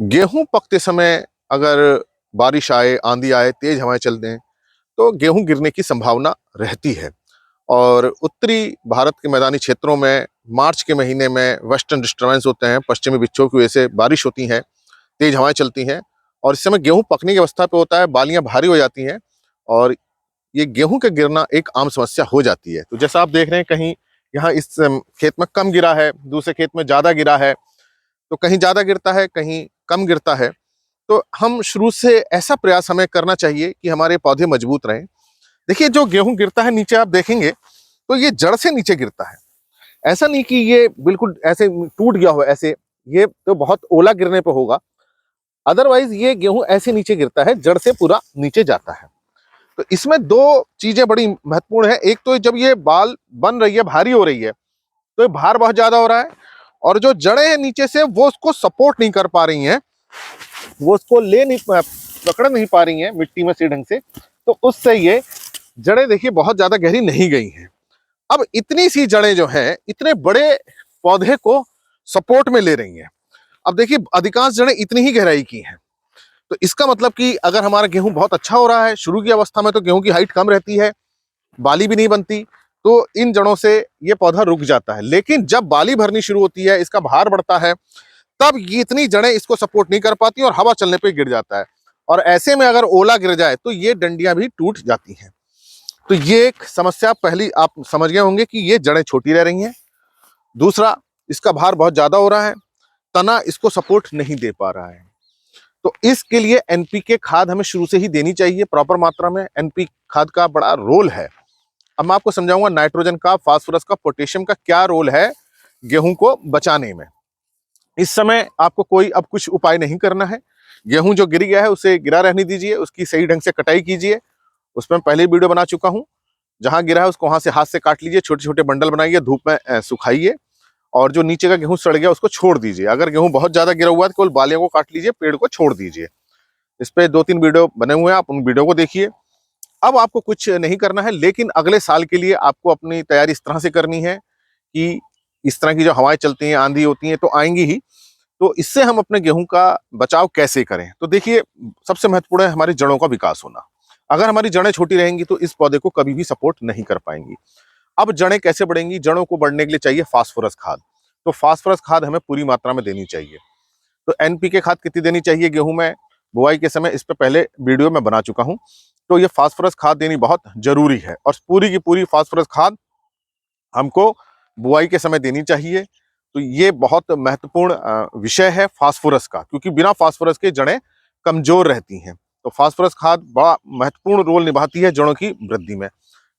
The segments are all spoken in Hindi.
गेहूं पकते समय अगर बारिश आए, आंधी आए, तेज हवाएं चल दें तो गेहूं गिरने की संभावना रहती है। और उत्तरी भारत के मैदानी क्षेत्रों में मार्च के महीने में वेस्टर्न डिस्टर्बेंस होते हैं, पश्चिमी विक्षोभ की वजह से बारिश होती है, तेज हवाएं चलती हैं और इस समय गेहूं पकने की अवस्था पे होता है, बालियां भारी हो जाती हैं और ये गेहूं का गिरना एक आम समस्या हो जाती है। तो जैसा आप देख रहे हैं, कहीं यहाँ इस खेत में कम गिरा है, दूसरे खेत में ज्यादा गिरा है, तो कहीं ज्यादा गिरता है, कहीं कम गिरता है। तो हम शुरू से ऐसा प्रयास हमें करना चाहिए कि हमारे पौधे मजबूत रहें। देखिए, जो गेहूं गिरता है नीचे आप देखेंगे तो ये जड़ से नीचे गिरता है। ऐसा नहीं कि ये बिल्कुल ऐसे टूट गया हो, ऐसे ये तो बहुत ओला गिरने पे होगा। अदरवाइज ये गेहूं ऐसे नीचे गिरता है, जड़ से पूरा नीचे जाता है। तो इसमें दो चीजें बड़ी महत्वपूर्ण है। एक तो जब ये बाल बन रही है, भारी हो रही है, तो ये भार बहुत ज्यादा हो रहा है और जो जड़ें हैं नीचे से वो उसको सपोर्ट नहीं कर पा रही हैं, वो उसको पकड़ नहीं पा रही हैं मिट्टी में सही ढंग से। तो उससे ये जड़ें देखिए बहुत ज्यादा गहरी नहीं गई हैं। अब इतनी सी जड़ें जो हैं इतने बड़े पौधे को सपोर्ट में ले रही हैं। अब देखिए, अधिकांश जड़ें इतनी ही गहराई की हैं। तो इसका मतलब कि अगर हमारा गेहूं बहुत अच्छा हो रहा है, शुरू की अवस्था में तो गेहूं की हाइट कम रहती है, बाली भी नहीं बनती, तो इन जड़ों से ये पौधा रुक जाता है। लेकिन जब बाली भरनी शुरू होती है, इसका भार बढ़ता है, तब ये इतनी जड़ें इसको सपोर्ट नहीं कर पाती और हवा चलने पे गिर जाता है। और ऐसे में अगर ओला गिर जाए तो ये डंडियां भी टूट जाती हैं। तो ये एक समस्या पहली आप समझ गए होंगे कि ये जड़ें छोटी रह रही हैं। दूसरा, इसका भार बहुत ज्यादा हो रहा है, तना इसको सपोर्ट नहीं दे पा रहा है। तो इसके लिए एनपीके खाद हमें शुरू से ही देनी चाहिए प्रॉपर मात्रा में। एनपी खाद का बड़ा रोल है। अब मैं आपको समझाऊंगा नाइट्रोजन का, फास्फोरस का, पोटेशियम का क्या रोल है गेहूं को बचाने में। इस समय आपको कोई अब कुछ उपाय नहीं करना है। गेहूं जो गिर गया है उसे गिरा रहने दीजिए, उसकी सही ढंग से कटाई कीजिए। उसमें पहले वीडियो बना चुका हूं। जहां गिरा है उसको वहां से हाथ से काट लीजिए, छोटे छोटे बंडल बनाइए, धूप में सुखाइए और जो नीचे का गेहूं सड़ गया उसको छोड़ दीजिए। अगर गेहूं बहुत ज्यादा गिरा हुआ है तो केवल बालियों को काट लीजिए, पेड़ को छोड़ दीजिए। इस पे 2-3 वीडियो बने हुए हैं, आप उन वीडियो को देखिए। अब आपको कुछ नहीं करना है, लेकिन अगले साल के लिए आपको अपनी तैयारी इस तरह से करनी है कि इस तरह की जो हवाएं चलती हैं, आंधी होती हैं, तो आएंगी ही। तो इससे हम अपने गेहूं का बचाव कैसे करें? तो देखिए, सबसे महत्वपूर्ण है हमारी जड़ों का विकास होना। अगर हमारी जड़ें छोटी रहेंगी तो इस पौधे को कभी भी सपोर्ट नहीं कर पाएंगी। अब जड़ें कैसे बढ़ेंगी? जड़ों को बढ़ने के लिए चाहिए फास्फोरस खाद। तो फास्फोरस खाद हमें पूरी मात्रा में देनी चाहिए। तो एनपीके खाद कितनी देनी चाहिए गेहूं में बुआई के समय, इस पे पहले वीडियो में बना चुका हूं। तो ये फास्फोरस खाद देनी बहुत जरूरी है और पूरी की पूरी फास्फोरस खाद हमको बुआई के समय देनी चाहिए। तो ये बहुत महत्वपूर्ण विषय है फास्फोरस का, क्योंकि बिना फास्फोरस के जड़ें कमजोर रहती हैं। तो फास्फोरस खाद बड़ा महत्वपूर्ण रोल निभाती है जड़ों की वृद्धि में।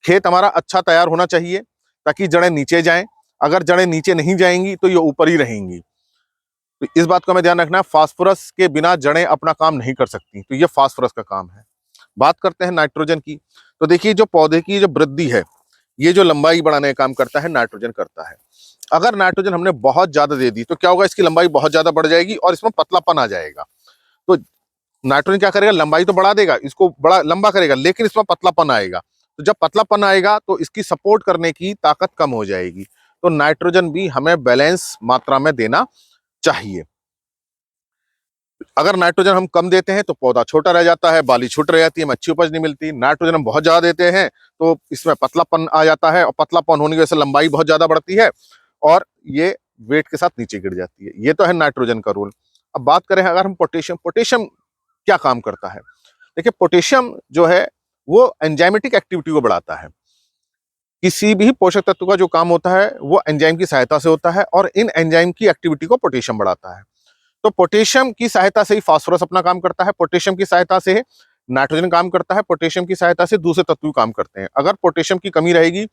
खेत हमारा अच्छा तैयार होना चाहिए ताकि जड़ें नीचे जाएं। अगर जड़ें नीचे नहीं जाएंगी तो ये ऊपर ही रहेंगी। तो इस बात का हमें ध्यान रखना है, फास्फोरस के बिना जड़ें अपना काम नहीं कर सकती। तो ये फास्फोरस का काम है। बात करते हैं नाइट्रोजन की। तो देखिए, जो पौधे की जो वृद्धि है, ये जो लंबाई बढ़ाने का काम करता है नाइट्रोजन करता है। अगर नाइट्रोजन हमने बहुत ज्यादा दे दी तो क्या होगा? इसकी लंबाई बहुत ज्यादा बढ़ जाएगी और इसमें पतलापन आ जाएगा। तो नाइट्रोजन क्या करेगा? लंबाई तो बढ़ा देगा, इसको बड़ा लंबा करेगा, लेकिन इसमें पतलापन आएगा। तो जब पतलापन आएगा तो इसकी सपोर्ट करने की ताकत कम हो जाएगी। तो नाइट्रोजन भी हमें बैलेंस मात्रा में देना चाहिए। अगर नाइट्रोजन हम कम देते हैं तो पौधा छोटा रह जाता है, बाली छोटी रह जाती है, हमें अच्छी उपज नहीं मिलती। नाइट्रोजन हम बहुत ज्यादा देते हैं तो इसमें पतलापन आ जाता है और पतलापन होने की वजह से लंबाई बहुत ज्यादा बढ़ती है और ये वेट के साथ नीचे गिर जाती है। ये तो है नाइट्रोजन का रूल। अब बात करें अगर हम पोटेशियम, पोटेशियम क्या काम करता है? देखिए, पोटेशियम जो है वो एंजाइमेटिक एक्टिविटी को बढ़ाता है। किसी भी पोषक तत्व का जो काम होता है वो एंजाइम की सहायता से होता है और इन एंजाइम की एक्टिविटी को पोटेशियम बढ़ाता है। तो पोटेशियम की सहायता से ही फास्फोरस अपना काम करता है, पोटेशियम की सहायता से नाइट्रोजन काम करता है, पोटेशियम की सहायता से दूसरे तत्व काम करते हैं। अगर पोटेशियम की कमी रहेगी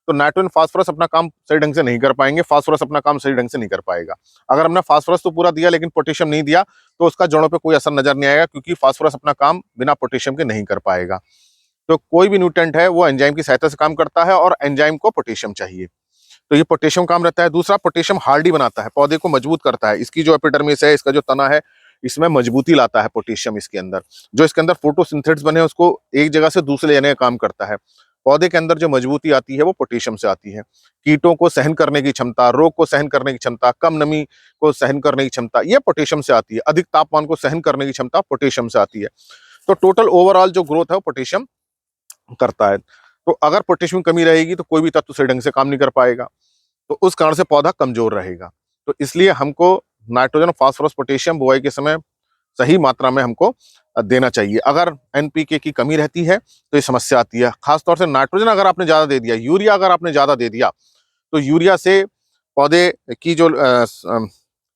तो नाइट्रोजन फास्फोरस अपना काम सही ढंग से नहीं कर पाएंगे, फास्फोरस अपना काम सही ढंग से नहीं कर पाएगा। अगर हमने फास्फोरस तो पूरा दिया लेकिन पोटेशियम नहीं दिया तो उसका जड़ों पे कोई असर नजर नहीं आएगा, क्योंकि फास्फोरस अपना काम बिना पोटेशियम के नहीं कर पाएगा। तो कोई भी न्यूट्रेंट है वो एंजाइम की सहायता से काम करता है और एंजाइम को पोटेशियम चाहिए। तो ये पोटेशियम काम रहता है। दूसरा, पोटेशियम हार्डी बनाता है, पौधे को मजबूत करता है। इसकी जो एपिडर्मिस है, इसका जो तना है, इसमें मजबूती लाता है पोटेशियम। इसके अंदर जो इसके अंदर फोटोसिंथेसिस बने उसको एक जगह से दूसरे ले जाने का काम करता है। पौधे के अंदर जो मजबूती आती है वो पोटेशियम से आती है। कीटों को सहन करने की क्षमता, रोग को सहन करने की क्षमता, कम नमी को सहन करने की क्षमता, ये पोटेशियम से आती है। अधिक तापमान को सहन करने की क्षमता पोटेशियम से आती है। तो टोटल ओवरऑल जो ग्रोथ है वो पोटेशियम करता है। तो अगर पोटेशियम की कमी रहेगी तो कोई भी तत्व सही ढंग से काम नहीं कर पाएगा, तो उस कारण से पौधा कमजोर रहेगा। तो इसलिए हमको नाइट्रोजन, फास्फोरस, पोटेशियम बुआई के समय सही मात्रा में हमको देना चाहिए। अगर एनपीके की कमी रहती है तो ये समस्या आती है। खासतौर से नाइट्रोजन अगर आपने ज्यादा दे दिया, यूरिया अगर आपने ज्यादा दे दिया, तो यूरिया से पौधे की जो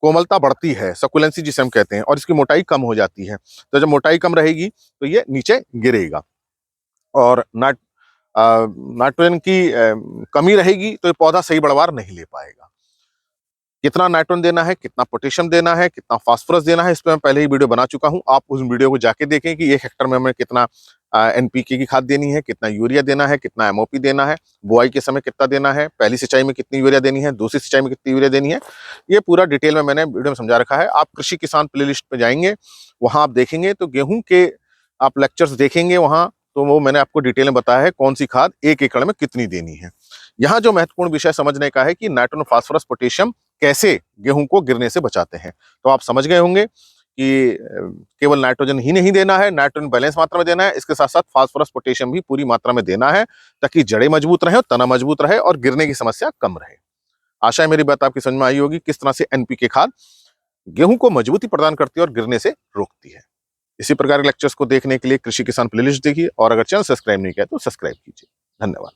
कोमलता बढ़ती है, सकुलेंसी जिसे हम कहते हैं, और इसकी मोटाई कम हो जाती है। तो जब मोटाई कम रहेगी तो ये नीचे गिरेगा, और नाइट्रोजन की कमी रहेगी तो ये पौधा सही बढ़वार नहीं ले पाएगा। कितना नाइट्रोजन देना है, कितना पोटेशियम देना है, कितना फास्फोरस देना है, इस पे मैं पहले ही वीडियो बना चुका हूं। आप उस वीडियो को जाके देखें कि 1 हेक्टर में हमें कितना एनपीके की खाद देनी है, कितना यूरिया देना है, कितना एमओपी देना है, बुआई के समय कितना देना है, पहली सिंचाई में कितनी यूरिया देनी है, दूसरी सिंचाई में कितनी यूरिया देनी है, ये पूरा डिटेल में मैंने वीडियो में समझा रखा है। आप कृषि किसान प्लेलिस्ट पे जाएंगे, वहां आप देखेंगे तो गेहूं के आप लेक्चर्स देखेंगे वहां, तो वो मैंने आपको डिटेल में बताया है कौन सी खाद 1 एकड़ में कितनी देनी है। यहाँ जो महत्वपूर्ण विषय समझने का है कि नाइट्रोजन, फास्फोरस, पोटेशियम कैसे गेहूं को गिरने से बचाते हैं। तो आप समझ गए होंगे कि केवल नाइट्रोजन ही नहीं देना है, नाइट्रोजन बैलेंस मात्रा में देना है, इसके साथ साथ फास्फोरस, पोटेशियम भी पूरी मात्रा में देना है, ताकि जड़ें मजबूत रहे, तना मजबूत रहे और गिरने की समस्या कम रहे। आशा है मेरी बात आपकी समझ में आई होगी, किस तरह से एनपीके खाद गेहूं को मजबूती प्रदान करती है और गिरने से रोकती है। इसी प्रकार के लेक्चर्स को देखने के लिए कृषि किसान प्लेलिस्ट देखिए, और अगर चैनल सब्सक्राइब नहीं किया तो सब्सक्राइब कीजिए। धन्यवाद।